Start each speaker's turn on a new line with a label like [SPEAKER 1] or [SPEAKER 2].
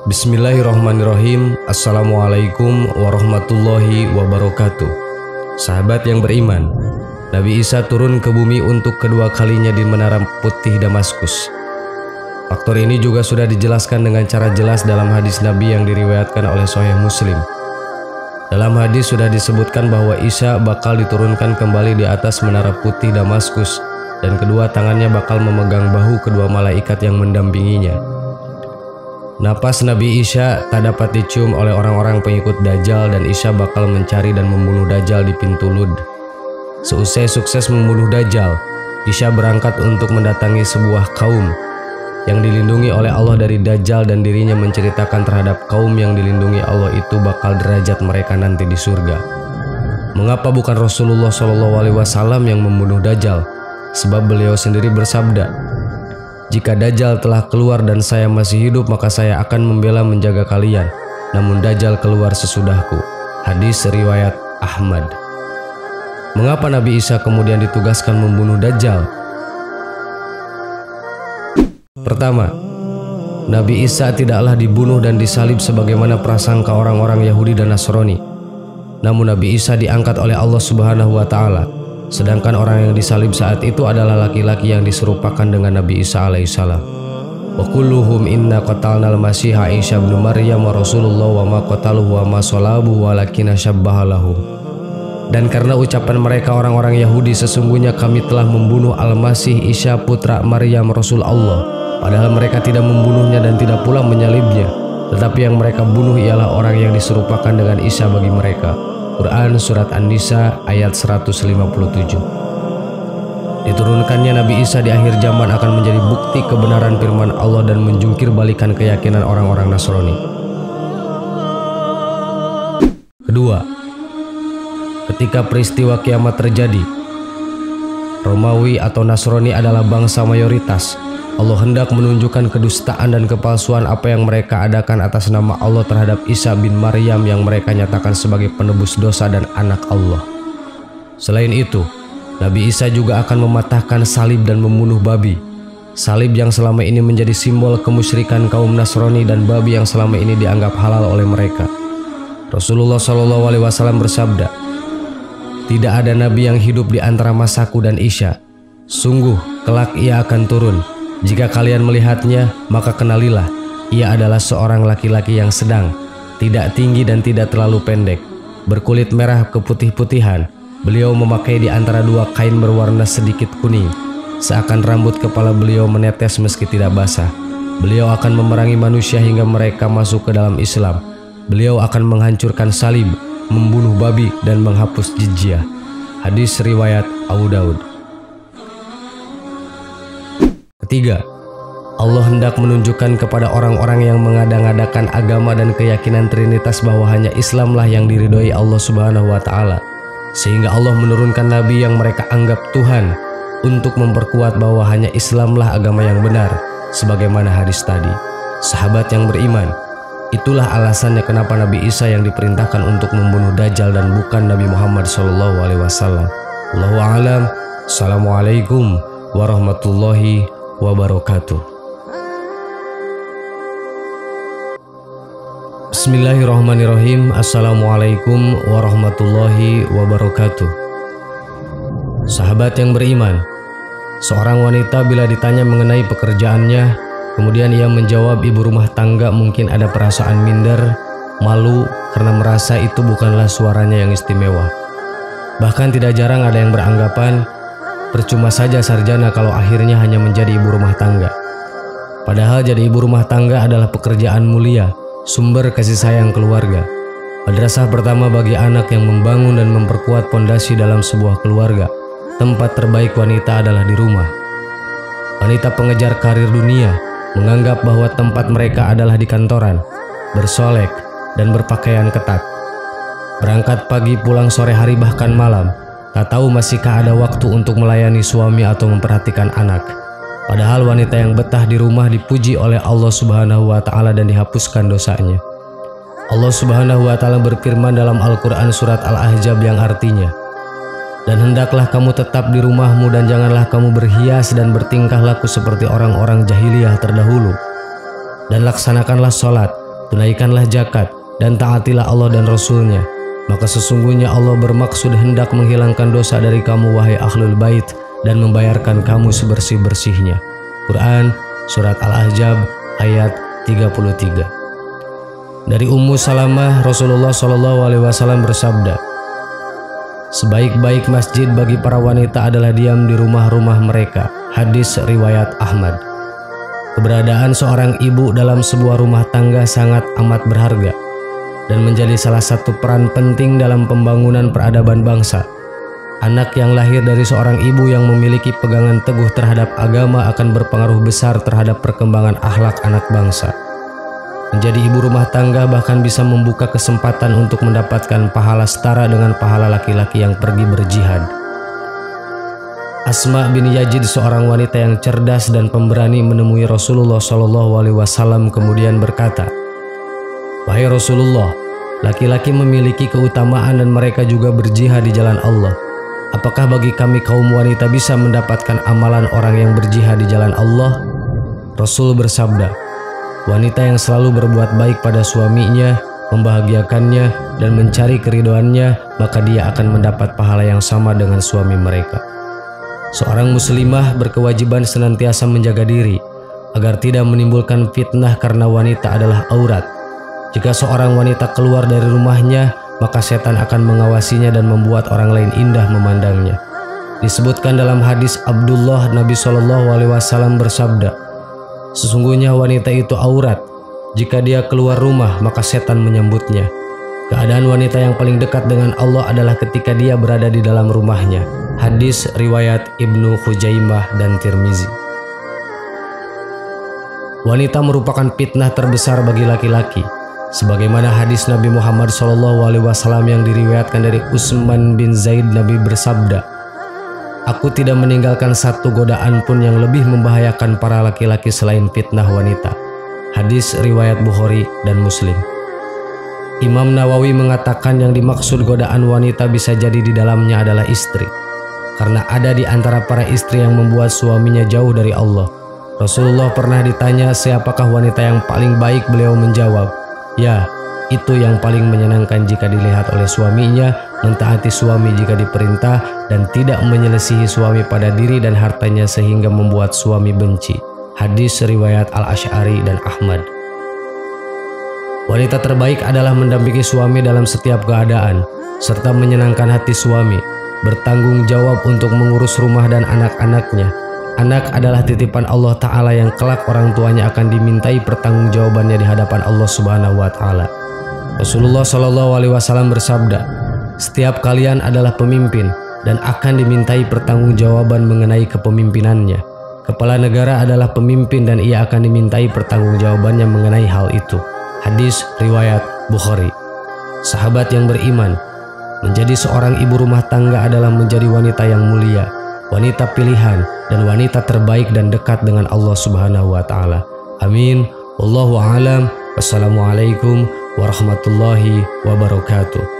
[SPEAKER 1] Bismillahirrahmanirrahim. Assalamualaikum warahmatullahi wabarakatuh. Sahabat yang beriman, Nabi Isa turun ke bumi untuk kedua kalinya di Menara Putih Damaskus. Faktor ini juga sudah dijelaskan dengan cara jelas dalam hadis Nabi yang diriwayatkan oleh Sahih Muslim. Dalam hadis sudah disebutkan bahwa Isa bakal diturunkan kembali di atas Menara Putih Damaskus dan kedua tangannya bakal memegang bahu kedua malaikat yang mendampinginya. Napas Nabi Isa tak dapat dicium oleh orang-orang pengikut Dajjal dan Isa bakal mencari dan membunuh Dajjal di pintu Lud. Seusai sukses membunuh Dajjal, Isa berangkat untuk mendatangi sebuah kaum yang dilindungi oleh Allah dari Dajjal dan dirinya menceritakan terhadap kaum yang dilindungi Allah itu bakal derajat mereka nanti di surga. Mengapa bukan Rasulullah SAW yang membunuh Dajjal? Sebab beliau sendiri bersabda, "Jika Dajjal telah keluar dan saya masih hidup, maka saya akan membela menjaga kalian. Namun Dajjal keluar sesudahku." Hadis riwayat Ahmad. Mengapa Nabi Isa kemudian ditugaskan membunuh Dajjal? Pertama, Nabi Isa tidaklah dibunuh dan disalib sebagaimana prasangka orang-orang Yahudi dan Nasrani. Namun Nabi Isa diangkat oleh Allah Subhanahu wa Ta'ala. Sedangkan orang yang disalib saat itu adalah laki-laki yang diserupakan dengan Nabi Isa alaihissalam. Wa kulluhum inna qatalnal masiha Isa ibn Maryam wa Rasulullah wa ma qataluhu wa ma salabuhu walakinna syabbaha lahum. Dan karena ucapan mereka orang-orang Yahudi, sesungguhnya kami telah membunuh Al-Masih Isa putra Maryam Rasul Allah, padahal mereka tidak membunuhnya dan tidak pula menyalibnya, tetapi yang mereka bunuh ialah orang yang diserupakan dengan Isa bagi mereka. Quran Surat An-Nisa ayat 157. Diturunkannya Nabi Isa di akhir zaman akan menjadi bukti kebenaran firman Allah dan menjungkir balikan keyakinan orang-orang Nasrani. Kedua, ketika peristiwa kiamat terjadi, Romawi atau Nasrani adalah bangsa mayoritas. Allah hendak menunjukkan kedustaan dan kepalsuan apa yang mereka adakan atas nama Allah terhadap Isa bin Maryam yang mereka nyatakan sebagai penebus dosa dan anak Allah. Selain itu, Nabi Isa juga akan mematahkan salib dan membunuh babi. Salib yang selama ini menjadi simbol kemusyrikan kaum Nasrani dan babi yang selama ini dianggap halal oleh mereka. Rasulullah SAW bersabda, "Tidak ada nabi yang hidup di antara masaku dan Isya. Sungguh, kelak ia akan turun. Jika kalian melihatnya, maka kenalilah, ia adalah seorang laki-laki yang sedang, tidak tinggi dan tidak terlalu pendek, berkulit merah keputih-putihan. Beliau memakai di antara dua kain berwarna sedikit kuning, seakan rambut kepala beliau menetes meski tidak basah. Beliau akan memerangi manusia hingga mereka masuk ke dalam Islam. Beliau akan menghancurkan salib, membunuh babi dan menghapus jizyah." Hadis riwayat Abu Daud. Ketiga, Allah hendak menunjukkan kepada orang-orang yang mengada-ngadakan agama dan keyakinan Trinitas bahwa hanya Islamlah yang diridhoi Allah Subhanahu wa Ta'ala, sehingga Allah menurunkan nabi yang mereka anggap Tuhan untuk memperkuat bahwa hanya Islamlah agama yang benar, sebagaimana hadis tadi. Sahabat yang beriman, itulah alasannya kenapa Nabi Isa yang diperintahkan untuk membunuh Dajjal dan bukan Nabi Muhammad SAW. Allahu a'lam. Assalamualaikum warahmatullahi wabarakatuh. Bismillahirrahmanirrahim. Assalamualaikum warahmatullahi wabarakatuh. Sahabat yang beriman, seorang wanita bila ditanya mengenai pekerjaannya, kemudian ia menjawab ibu rumah tangga, mungkin ada perasaan minder, malu karena merasa itu bukanlah suaranya yang istimewa. Bahkan tidak jarang ada yang beranggapan percuma saja sarjana kalau akhirnya hanya menjadi ibu rumah tangga. Padahal jadi ibu rumah tangga adalah pekerjaan mulia, sumber kasih sayang keluarga. Madrasah pertama bagi anak yang membangun dan memperkuat pondasi dalam sebuah keluarga. Tempat terbaik wanita adalah di rumah. Wanita pengejar karir dunia menganggap bahwa tempat mereka adalah di kantoran, bersolek dan berpakaian ketat. Berangkat pagi, pulang sore hari bahkan malam. Tak tahu masihkah ada waktu untuk melayani suami atau memperhatikan anak. Padahal wanita yang betah di rumah dipuji oleh Allah Subhanahu wa Ta'ala dan dihapuskan dosanya. Allah Subhanahu wa Ta'ala berfirman dalam Al-Quran Surat Al-Ahzab yang artinya, "Dan hendaklah kamu tetap di rumahmu dan janganlah kamu berhias dan bertingkah laku seperti orang-orang jahiliyah terdahulu. Dan laksanakanlah sholat tunaikanlah zakat, dan taatilah Allah dan Rasul-Nya. Maka sesungguhnya Allah bermaksud hendak menghilangkan dosa dari kamu wahai Ahlul Bait dan membayarkan kamu sebersih-bersihnya. Quran Surat Al-Ahzab ayat 33. Dari Ummu Salamah, Rasulullah SAW bersabda, sebaik-baik masjid bagi para wanita adalah diam di rumah-rumah mereka. Hadis riwayat Ahmad. Keberadaan seorang ibu dalam sebuah rumah tangga sangat amat berharga dan menjadi salah satu peran penting dalam pembangunan peradaban bangsa. Anak yang lahir dari seorang ibu yang memiliki pegangan teguh terhadap agama akan berpengaruh besar terhadap perkembangan akhlak anak bangsa. Menjadi ibu rumah tangga bahkan bisa membuka kesempatan untuk mendapatkan pahala setara dengan pahala laki-laki yang pergi berjihad. Asma bin Yazid, seorang wanita yang cerdas dan pemberani, menemui Rasulullah SAW kemudian berkata, wahai Rasulullah, laki-laki memiliki keutamaan dan mereka juga berjihad di jalan Allah. Apakah bagi kami kaum wanita bisa mendapatkan amalan orang yang berjihad di jalan Allah? Rasul bersabda, wanita yang selalu berbuat baik pada suaminya, membahagiakannya, dan mencari keridhoannya, maka dia akan mendapat pahala yang sama dengan suami mereka. Seorang muslimah berkewajiban senantiasa menjaga diri, agar tidak menimbulkan fitnah karena wanita adalah aurat. Jika seorang wanita keluar dari rumahnya, maka setan akan mengawasinya dan membuat orang lain indah memandangnya. Disebutkan dalam hadis Abdullah, Nabi SAW bersabda, sesungguhnya wanita itu aurat. Jika dia keluar rumah, maka setan menyambutnya. Keadaan wanita yang paling dekat dengan Allah adalah ketika dia berada di dalam rumahnya. Hadis riwayat Ibnu Khuzaimah dan Tirmizi. Wanita merupakan fitnah terbesar bagi laki-laki. Sebagaimana hadis Nabi Muhammad SAW yang diriwayatkan dari Utsman bin Zaid, Nabi bersabda, aku tidak meninggalkan satu godaan pun yang lebih membahayakan para laki-laki selain fitnah wanita. Hadis riwayat Bukhari dan Muslim. Imam Nawawi mengatakan yang dimaksud godaan wanita bisa jadi di dalamnya adalah istri, karena ada di antara para istri yang membuat suaminya jauh dari Allah. Rasulullah pernah ditanya siapakah wanita yang paling baik, beliau menjawab, ya, itu yang paling menyenangkan jika dilihat oleh suaminya, mentaati suami jika diperintah, dan tidak menyelisihi suami pada diri dan hartanya sehingga membuat suami benci. Hadis riwayat Al-Asy'ari dan Ahmad. Wanita terbaik adalah mendampingi suami dalam setiap keadaan, serta menyenangkan hati suami, bertanggung jawab untuk mengurus rumah dan anak-anaknya. Anak adalah titipan Allah Ta'ala yang kelak orang tuanya akan dimintai pertanggungjawabannya di hadapan Allah Subhanahu wa Ta'ala. Rasulullah SAW bersabda, setiap kalian adalah pemimpin dan akan dimintai pertanggungjawaban mengenai kepemimpinannya. Kepala negara adalah pemimpin dan ia akan dimintai pertanggungjawabannya mengenai hal itu. Hadis riwayat Bukhari. Sahabat yang beriman, menjadi seorang ibu rumah tangga adalah menjadi wanita yang mulia, wanita pilihan, dan wanita terbaik dan dekat dengan Allah Subhanahu wa Ta'ala. Amin. Wallahu a'lam. Wassalamualaikum warahmatullahi wabarakatuh.